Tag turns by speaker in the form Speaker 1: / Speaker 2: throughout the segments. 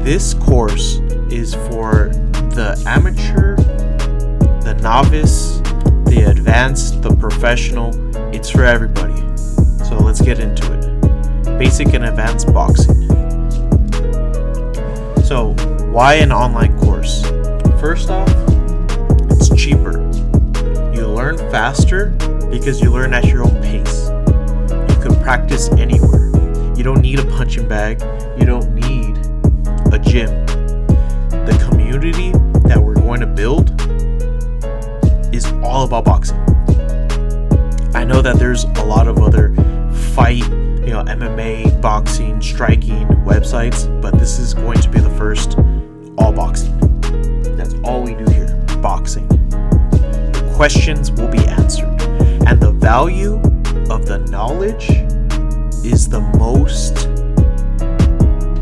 Speaker 1: This course is for the amateur, the novice, the advanced, the professional. It's for everybody. So let's get into it. Basic and advanced boxing. So why an online course? First off, it's cheaper. You learn faster because you learn at your own pace. You can practice anywhere. You don't need a punching bag. You don't need a gym. The community that we're going to build is all about boxing. I know that there's a lot of other fight, MMA, boxing, striking websites, but this is going to be the first all boxing. That's all we do here, boxing. The questions will be answered, and the value of the knowledge is the most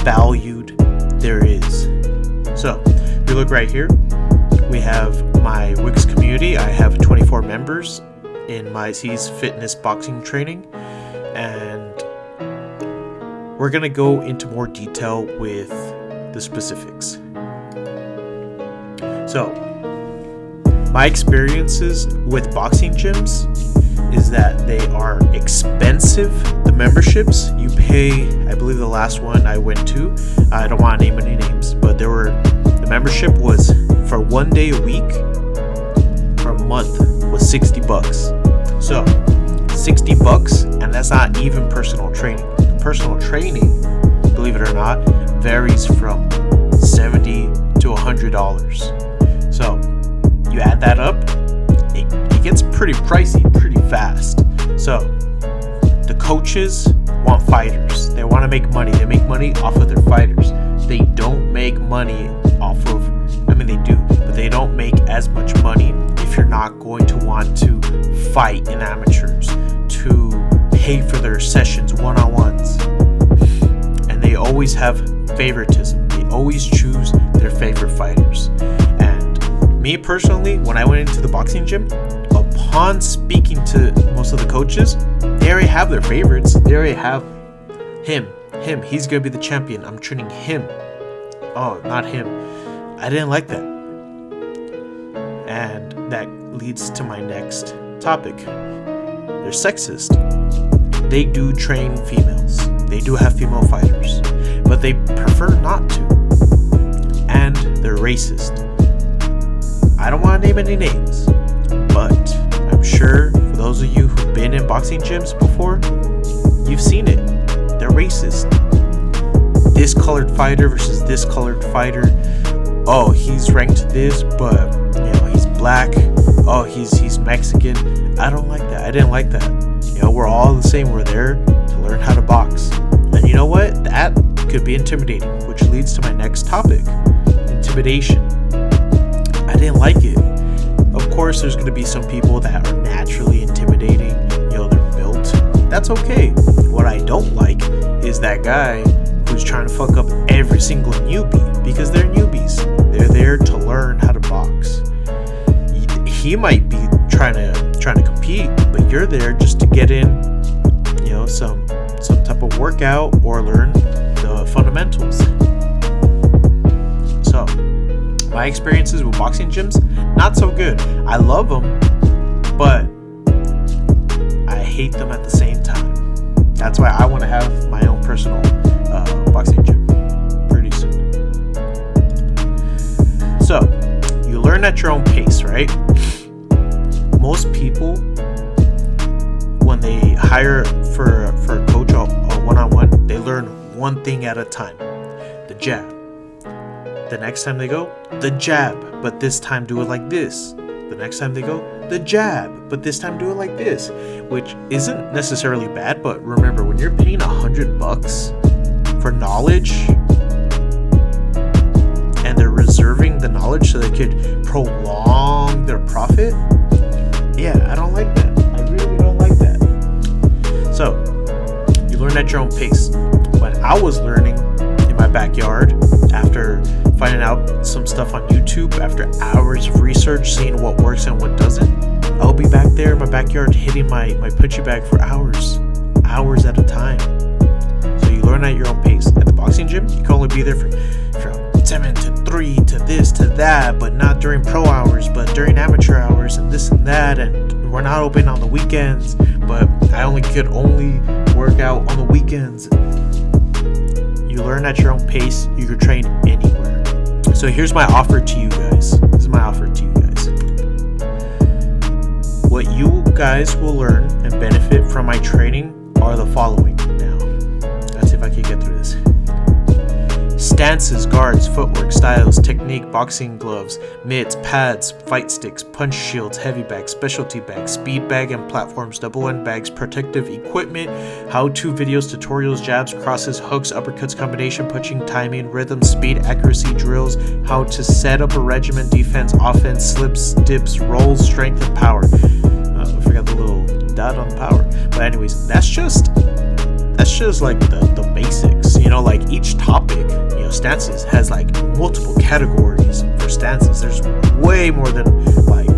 Speaker 1: valued there is. So, if you look right here, we have my Wix community. I have 24 members in my CezFitness boxing training, and we're going to go into more detail with the specifics. So, my experiences with boxing gyms is that they are expensive. The memberships you pay, I believe the last one I went to, I don't want to name any names, but the membership was for 1 day a week for a month was $60. So $60, and that's not even personal training. Personal training, believe it or not, varies from $70 to $100. So you add that up, it gets pretty pricey pretty fast. So the coaches want fighters. They want to make money. They make money off of their fighters. They don't make money off of, they do, but they don't make as much money if you're not going to want to fight in amateurs, to pay for their sessions one-on-ones. And they always have favoritism. They always choose their favorite fighters. And me personally, when I went into the boxing gym, upon speaking to most of the coaches, they already have their favorites. They already have him, he's gonna be the champion. I'm training him. Oh, not him. I didn't like that. And that leads to my next topic. They're sexist. They do train females. They do have female fighters, but they prefer not to. And they're racist. I don't want to name any names, but I'm sure for those of you who've been in boxing gyms before, you've seen it. They're racist. This colored fighter versus this colored fighter. Oh, he's ranked this, but he's black. Oh, he's Mexican. I don't like that. I didn't like that. We're all the same. We're there to learn how to box. And you know what? That could be intimidating, which leads to my next topic. Intimidation. I didn't like it. Of course, there's going to be some people that are naturally intimidating. They're built. That's okay. What I don't like is that guy who's trying to fuck up every single newbie, because they're newbies. They're there to learn how to box. He might be trying to compete, but you're there just to get in, some type of workout or learn the fundamentals. So, my experiences with boxing gyms, not so good. I love them, but I hate them at the same time. That's why I want to have my own personal boxing gym pretty soon. So, you learn at your own pace, right? Most people, when they hire for a coach or one-on-one, they learn one thing at a time. The jab. The next time they go, the jab, but this time do it like this. The next time they go, the jab, but this time do it like this, which isn't necessarily bad. But remember, when you're paying $100 for knowledge, and they're reserving the knowledge so they could prolong their profit, I don't like that. I really don't like that. So, you learn at your own pace. When I was learning in my backyard, after finding out some stuff on YouTube, after hours of research, seeing what works and what doesn't, I'll be back there in my backyard hitting my punching bag for hours at a time. So you learn at your own pace. At the boxing gym, you can only be there for 7 to 3 to this to that, but not during pro hours, but during amateur hours and this and that, and we're not open on the weekends, but I could only work out on the weekends. You learn at your own pace. You can train anywhere. So here's my offer to you guys. This is my offer to you guys. What you guys will learn and benefit from my training are the following. Now, let's see if I can get through this. Stances, guards, footwork, styles, technique, boxing gloves, mitts, pads, fight sticks, punch shields, heavy bags, specialty bags, speed bag and platforms, double end bags, protective equipment, how-to videos, tutorials, jabs, crosses, hooks, uppercuts, combination, punching, timing, rhythm, speed, accuracy, drills, how to set up a regimen, defense, offense, slips, dips, rolls, strength, and power. I forgot the little dot on the power. But anyways, that's just like the basics, like each topic, stances has like multiple categories for stances. There's way more than like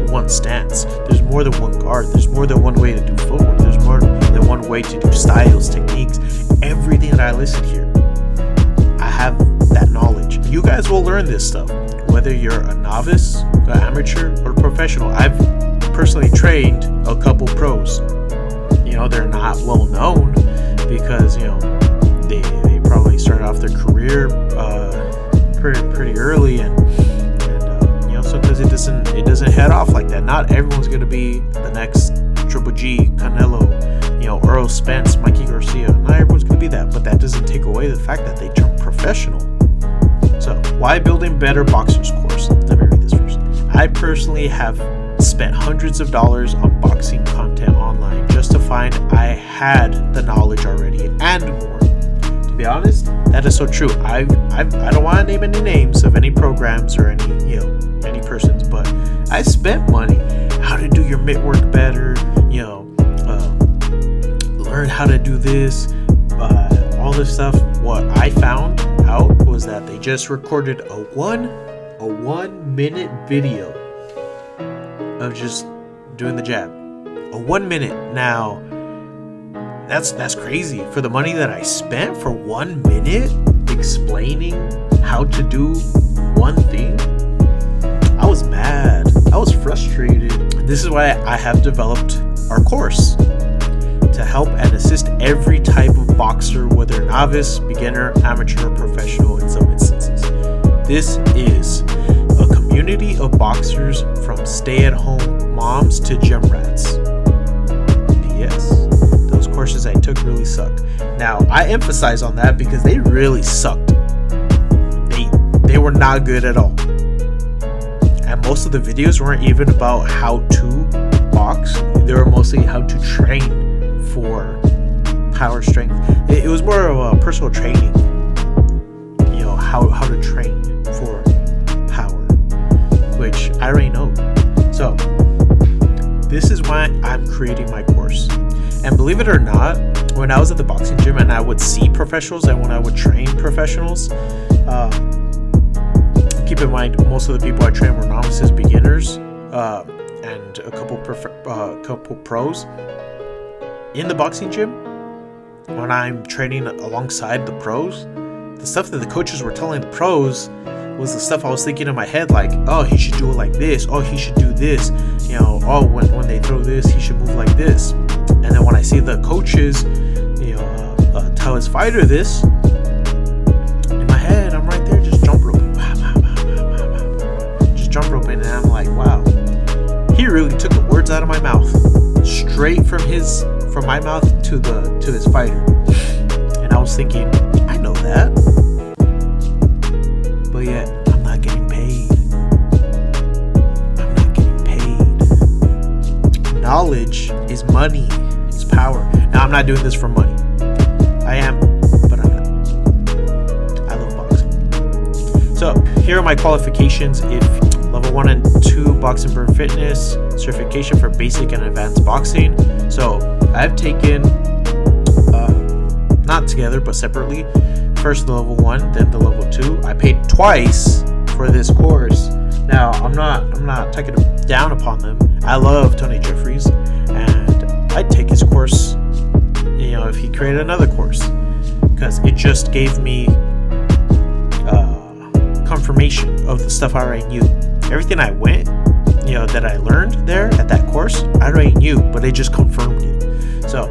Speaker 1: one stance. There's more than one guard. There's more than one way to do footwork. There's more than one way to do styles, techniques, everything that I listed here. I have that knowledge. You guys will learn this stuff, whether you're a novice, an amateur, or a professional. I've personally trained a couple pros. They're not well known because they probably started off their career pretty early, and sometimes it doesn't head off like that. Not everyone's gonna be the next Triple G, Canelo, Earl Spence, Mikey Garcia. Not everyone's gonna be that, but that doesn't take away the fact that they turn professional. So why building better boxers course? Let me read this first. I personally have spent hundreds of dollars on boxing content online just to find I had the knowledge already and more. To be honest, that is so true. I don't want to name any names of any programs or any persons, but I spent money how to do your mitt work better, learn how to do this, all this stuff. What I found out was that they just recorded a 1 minute video of just doing the jab. A 1 minute. Now that's crazy. For the money that I spent for 1 minute explaining how to do one thing, I was mad. I was frustrated. This is why I have developed our course to help and assist every type of boxer, whether novice, beginner, amateur, or professional in some instances. This is a community of boxers from stay-at-home moms to gym rats. P.S. Those courses I took really suck. Now, I emphasize on that because they really sucked. They were not good at all. And most of the videos weren't even about how to box. They were mostly how to train for power strength. It was more of a personal training. How to train for power, which I already know. So this is why I'm creating my course. And believe it or not, when I was at the boxing gym and I would see professionals and when I would train professionals, keep in mind most of the people I trained were novices, beginners, and a couple pros. In the boxing gym, when I'm training alongside the pros, the stuff that the coaches were telling the pros was the stuff I was thinking in my head, like, oh, he should do it like this, oh, he should do this, oh, when they throw this, he should move like this. And then when I see the coaches tell his fighter this, in my head I'm right there just jump roping, and I'm like, wow, he really took the words out of my mouth, straight from my mouth to his fighter. And I was thinking, I know that, but yet I'm not getting paid. Knowledge is money, is power. Now, I'm not doing this for money. I am, but I'm not. I love boxing. So here are my qualifications. If level 1 and 2 boxing burn fitness, certification for basic and advanced boxing. So I've taken not together but separately, first the level 1, then the level 2. I paid twice for this course. Now I'm not taking it down upon them. I love Tony Jeffries, and I'd take his course, if he created another course, because it just gave me confirmation of the stuff I already knew. Everything I went, that I learned there at that course, I already knew, but they just confirmed it. So,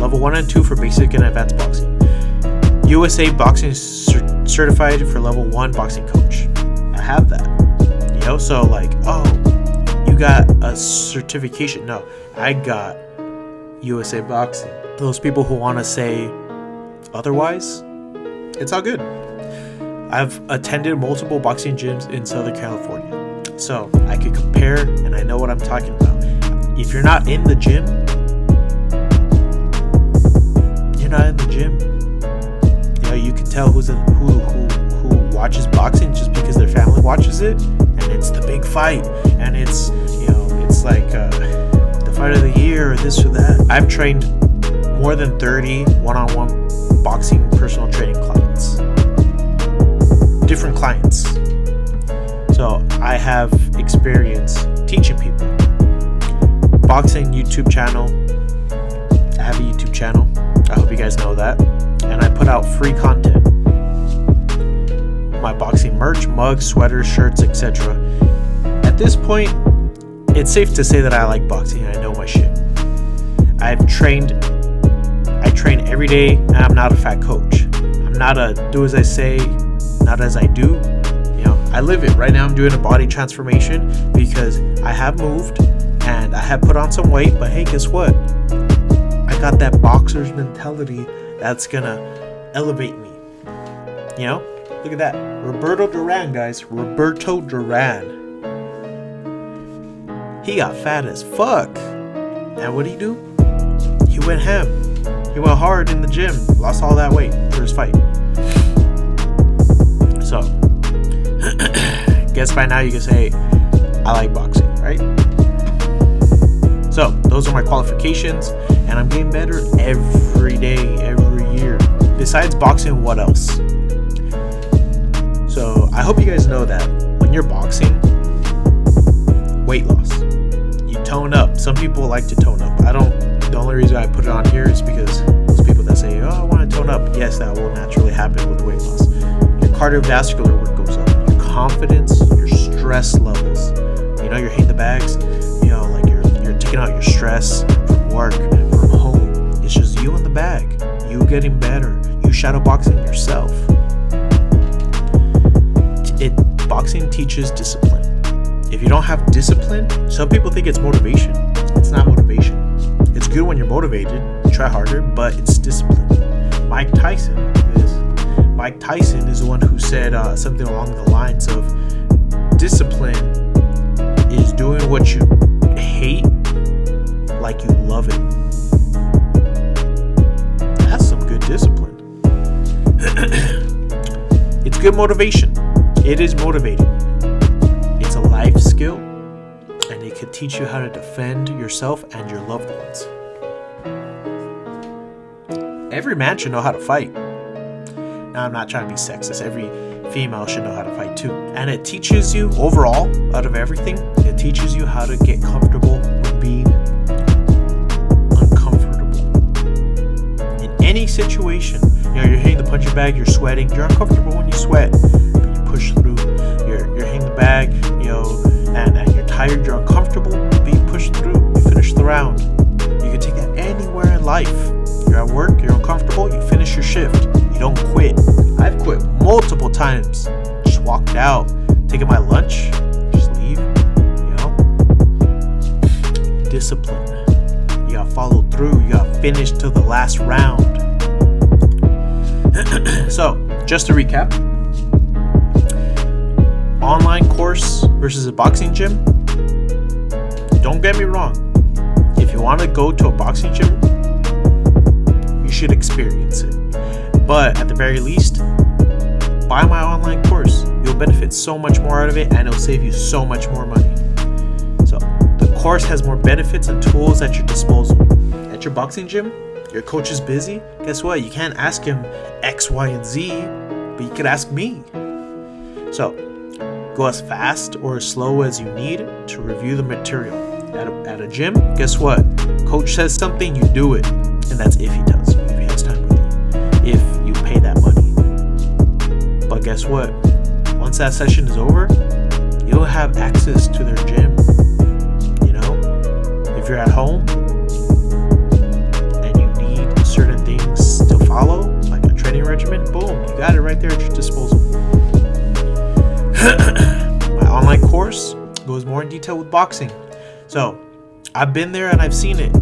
Speaker 1: level 1 and 2 for basic and advanced boxing. USA Boxing Certified for level 1 boxing coach. I have that. So like, oh, you got a certification. No, I got USA Boxing. Those people who want to say otherwise, it's all good. I've attended multiple boxing gyms in Southern California, so I could compare and I know what I'm talking about. If you're not in the gym, you're not in the gym. You can tell who watches boxing just because their family watches it, and it's the big fight, and it's it's like the fight of the year or this or that. I've trained more than 30 one-on-one boxing personal training clients, different clients. So I have experience teaching people. Boxing YouTube channel. I have a YouTube channel. I hope you guys know that. And I put out free content. My boxing merch, mugs, sweaters, shirts, etc. At this point, it's safe to say that I like boxing and I know my shit. I train every day, and I'm not a fat coach. I'm not a do as I say, not as I do. I live it. Right now I'm doing a body transformation because I have moved and I have put on some weight, but hey, guess what? I got that boxer's mentality that's gonna elevate me. Look at that. Roberto Duran, guys. Roberto Duran. He got fat as fuck. And what'd he do? He went ham. He went hard in the gym. Lost all that weight for his fight. So, guess by now you can say, I like boxing, right? So, those are my qualifications. And I'm getting better every day, every year. Besides boxing, what else? So I hope you guys know that when you're boxing, weight loss, you tone up. Some people like to tone up. The only reason I put it on here is because those people that say, oh, I want to tone up. Yes, that will naturally happen with weight loss. Your cardiovascular work goes up. Your confidence, your stress levels. You're hitting the bags. Like you're taking out your stress from work, from home. It's just you in the bag. You getting better. You shadow boxing yourself. Boxing teaches discipline. If you don't have discipline, some people think it's motivation. It's not motivation. It's good when you're motivated, you try harder, but it's discipline. Mike Tyson is the one who said something along the lines of, discipline is doing what you hate like you love it. That's some good discipline. It's good motivation. It is motivating. It's a life skill, and it can teach you how to defend yourself and your loved ones. Every man should know how to fight. Now, I'm not trying to be sexist. Every female should know how to fight too. And it teaches you, overall, out of everything, it teaches you how to get comfortable with being uncomfortable. In any situation, you're hitting the punching bag, you're sweating, you're uncomfortable when you sweat. Push through, you're hitting the bag, and you're tired, you're uncomfortable, but you push through, you finish the round. You can take that anywhere in life. You're at work, you're uncomfortable, you finish your shift. You don't quit. I've quit multiple times. Just walked out, taking my lunch, just leave, Discipline. You gotta follow through, you gotta finish till the last round. So, just to recap, online course versus a boxing gym. Don't get me wrong. If you want to go to a boxing gym, you should experience it. But at the very least, buy my online course. You'll benefit so much more out of it, and it'll save you so much more money. So the course has more benefits and tools at your disposal. At your boxing gym, your coach is busy. Guess what? You can't ask him X, Y, and Z, but you could ask me. So go as fast or as slow as you need to review the material. At a gym, guess what? Coach says something, you do it. And that's if he tells you, if he has time with you, if you pay that money. But guess what? once that session is over, you'll have access to their gym. If you're at home and you need certain things to follow, like a training regimen, boom, you got it right there at your disposal. My online course goes more in detail with boxing. So I've been there and I've seen it.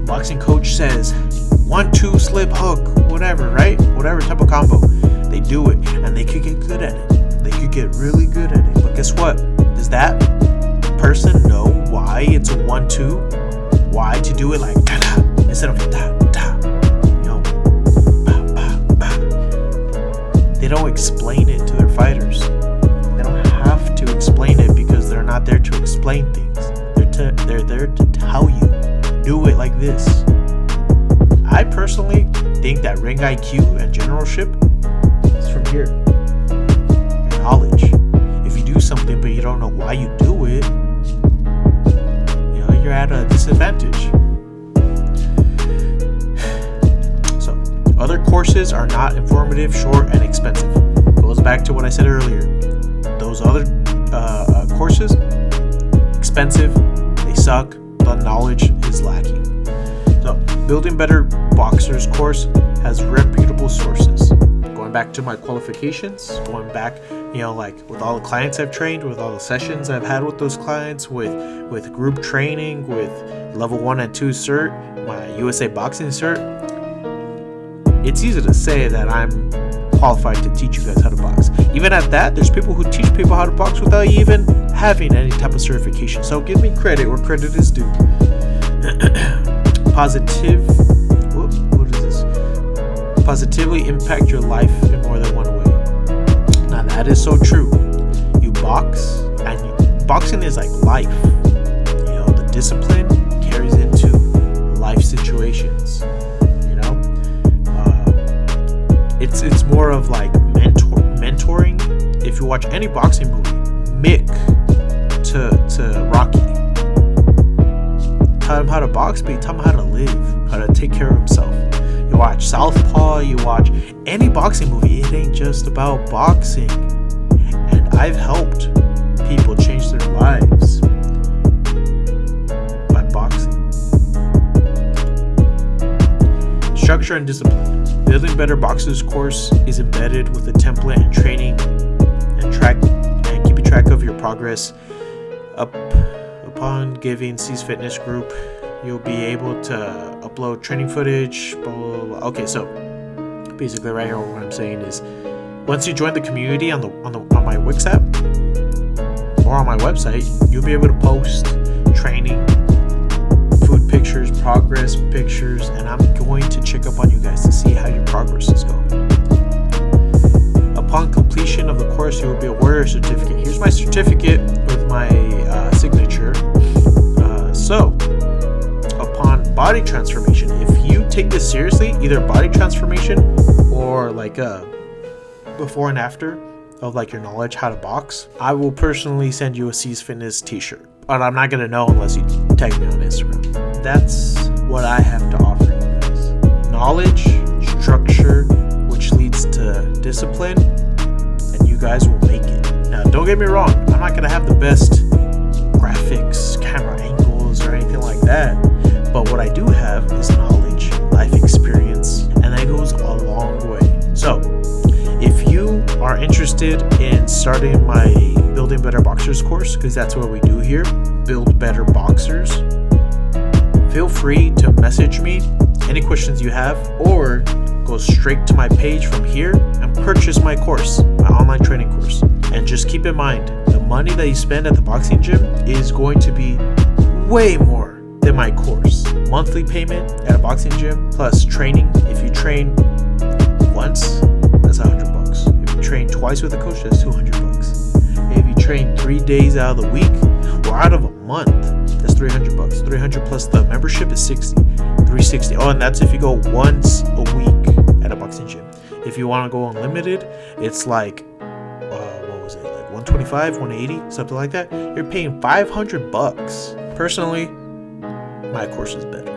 Speaker 1: Boxing coach says 1-2 slip hook, whatever, right? Whatever type of combo. They do it and they could get good at it. They could get really good at it. But guess what? Does that person know why it's a 1-2? Why to do it like da-da instead of da-da? Ba-ba-ba. They don't explain it to their fighters. They don't have to explain it because they're not there to explain things. They're there to tell you, do it like this. I personally think that ring IQ and generalship is from here. Your knowledge. If you do something but you don't know why you do it, you're at a disadvantage. So, other courses are not informative, short, and expensive. Goes back to what I said earlier. Those other courses, expensive, they suck, the knowledge is lacking. So, Building Better Boxers course has reputable sources. Going back to my qualifications, going back, like with all the clients I've trained, with all the sessions I've had with those clients, with group training, with level 1 and 2 cert, my USA boxing cert, it's easy to say that I'm qualified to teach you guys how to box. Even at that, there's people who teach people how to box without even having any type of certification. So give me credit where credit is due. Positively impact your life in more than one way. Now that is so true. You box, and boxing is like life. The discipline carries into life situations. It's more of like mentoring. If you watch any boxing movie, Mick to Rocky, tell him how to box, but you tell him how to live, how to take care of himself. You watch Southpaw, you watch any boxing movie, it ain't just about boxing. And I've helped people change their lives by boxing. Structure and discipline. Building Better Boxers course is embedded with a template and training and keeping track of your progress. Upon giving CezFitness group, you'll be able to upload training footage, blah, blah, blah. Okay, so basically right here what I'm saying is, once you join the community on my Wix app or on my website, you'll be able to post training, food pictures, progress pictures, and I'm going to check up on you guys to see how your progress is going. Upon completion of the course, you will be awarded a certificate. Here's my certificate with my signature. So, upon body transformation, if you take this seriously, either body transformation or like a before and after of like your knowledge how to box, I will personally send you a CezFitness t-shirt. But I'm not gonna know unless you tag me on Instagram. That's what I have to offer you guys. Knowledge, structure, which leads to discipline, and you guys will make it. Now, don't get me wrong, I'm not gonna have the best graphics, camera angles, or anything like that. But what I do have is knowledge, life experience, and that goes a long way. So, if you are interested in starting my Building Better Boxers course, because that's what we do here, Build Better Boxers, feel free to message me any questions you have, or go straight to my page from here and purchase my course, my online training course. And just keep in mind, the money that you spend at the boxing gym is going to be way more than my course. Monthly payment at a boxing gym plus training. If you train once, that's $100. If you train twice with a coach, that's $200. If you train 3 days out of the week or out of a month, that's $300. 300 plus the membership is 60. 360. Oh, and that's if you go once a week at a boxing gym. If you want to go unlimited, it's like what was it? Like 125, 180, something like that. You're paying $500. Personally, my course is better.